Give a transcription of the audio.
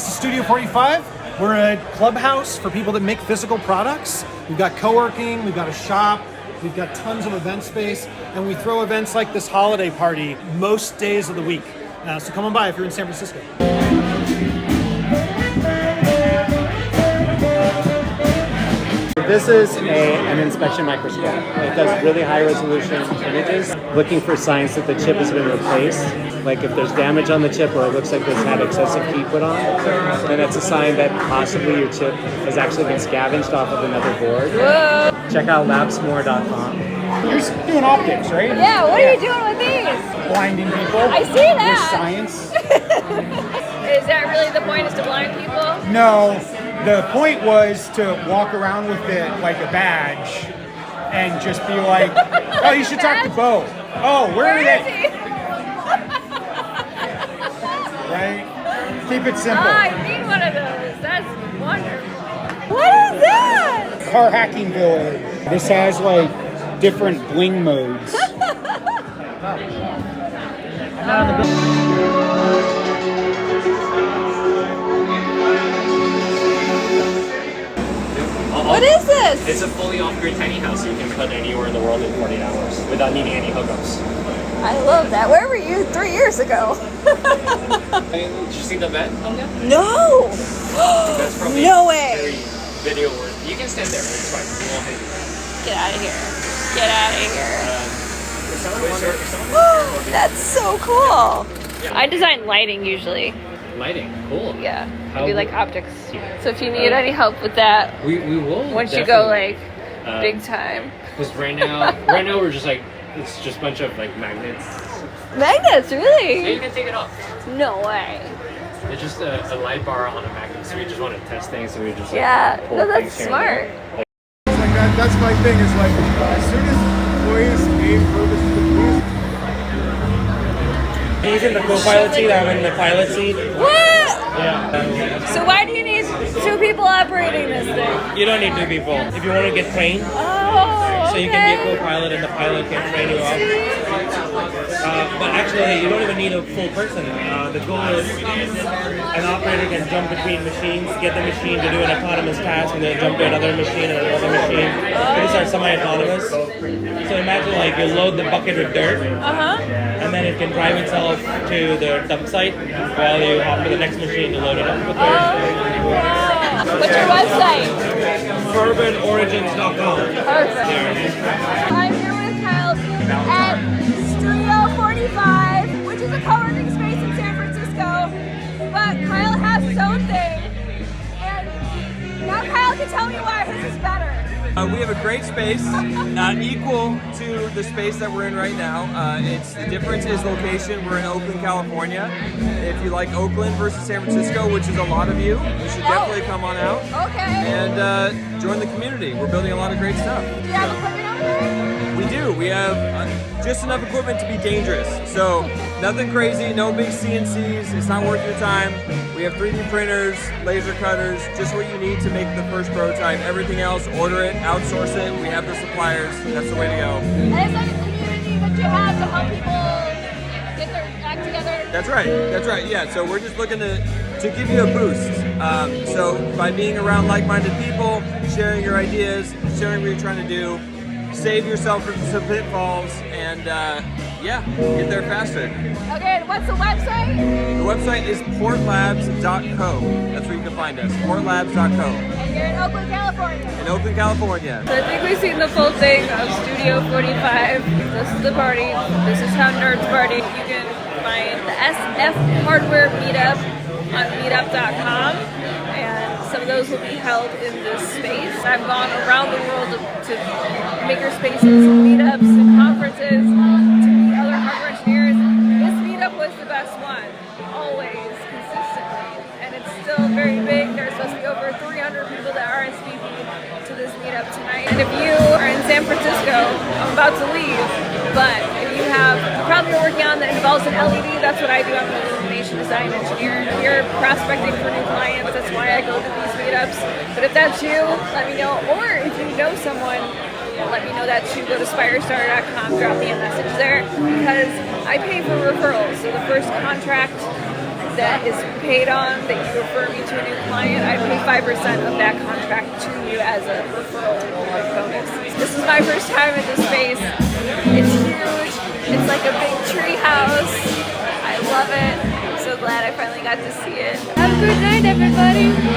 This is Studio 45. We're a clubhouse for people that make physical products. We've got co-working, we've got a shop, we've got tons of event space, and we throw events like this holiday party most days of the week. So come on by if you're in San Francisco. This is an inspection microscope. It does really high resolution images, looking for signs that the chip has been replaced. Like if there's damage on the chip or it looks like it's had excessive heat put on, then it's a sign that possibly your chip has actually been scavenged off of another board. Whoa. Check out Labsmore.com. You're doing optics, right? Yeah, what are you doing with these? Blinding people. I see that. With science. Is that really the point, is to blind people? No, the point was to walk around with it like a badge and just be like, oh, you should talk to Beau. Oh, where are is they? he? Right? Keep it simple. I need one of those. That's wonderful. What is that? Car hacking village. This has like different bling modes. What is this? It's a fully off-grid tiny house you can put anywhere in the world in 48 hours without needing any hookups. I love that. Where were you 3 years ago? Did you see the vet? No! That's probably No way! very video worthy. You can stand there, it's fine. We won't hit you. Get out of here. Get out of here. That's so cool. Yeah. I design lighting usually. Lighting, cool. Yeah. I How do like optics. So if you need any help with that, we will. once you go like big time. Because right now we're just like, it's just a bunch of like magnets. Magnets, Yeah, really? you can take it off. No way. It's just a light bar on a magnet, so we just want to test things, so we just like, Yeah, pull no, that's things here and smart. there. Like, Like that's my thing is like, as soon as employees aim for this to please. He's in the co-pilot seat, I'm in the pilot seat. What? Yeah. So why do you need 2 people operating this thing? You don't need 2 people. If you want to get trained, Oh, so you can be a co-pilot and the pilot can train you up. But actually, you don't even need a full person. The goal is an operator can jump between machines, get the machine to do an autonomous task, and then jump to another machine and another machine. These are semi-autonomous. So imagine like you load the bucket with dirt, and then it can drive itself to the dump site while you hop to the next machine to load it up with dirt. Wow. What's your website? UrbanOrigins.com. Perfect. I'm here with Kyle at Studio 45, which is a co-working space in San Francisco. But Kyle has his own thing, and now Kyle can tell me why his is better. We have a great space, equal to the space that we're in right now. The difference is location. We're in Oakland, California. If you like Oakland versus San Francisco, which is a lot of you should definitely come on out. Okay. And join the community. We're building a lot of great stuff. Do you have equipment over there? We do. We have just enough equipment to be dangerous. So nothing crazy, no big CNCs. It's not worth your time. We have 3D printers, laser cutters, just what you need to make the first prototype. Everything else, order it, outsource it. We have the suppliers. That's the way to go. And it's like a community that you have to help people get their act together. That's right. That's right. Yeah. So we're just looking to give you a boost. So by being around like-minded people, sharing your ideas, sharing what you're trying to do, save yourself from some pitfalls, and get there faster. Okay, and what's the website? The website is portlabs.co. That's where you can find us. portlabs.co. And you're in Oakland, California. In Oakland, California. So I think we've seen the full thing of Studio 45. This is the party. This is how nerds party. You can find the SF Hardware Meetup on meetup.com. And some of those will be held in this space. I've gone around the world to makerspaces, meetups, and conferences to meet other hardware engineers. This meetup was the best one, always, consistently. And it's still very big. There's supposed to be over 300 people that RSVP'd to this meetup tonight. And if you are in San Francisco, I'm about to leave, but if you probably are working on that involves an LED, that's what I do. I'm an illumination design engineer. We're prospecting for new clients. That's why I go to these meetups. But if that's you, let me know. Or if you know someone, let me know that too. Go to spirestar.com, drop me a message there, because I pay for referrals. So the first contract that is paid on, that you refer me to a new client, I pay 5% of that contract to you as a referral bonus. This is my first time in this space. It's huge. It's like a big tree house. I love it. I'm so glad I finally got to see it. Have a good night, everybody.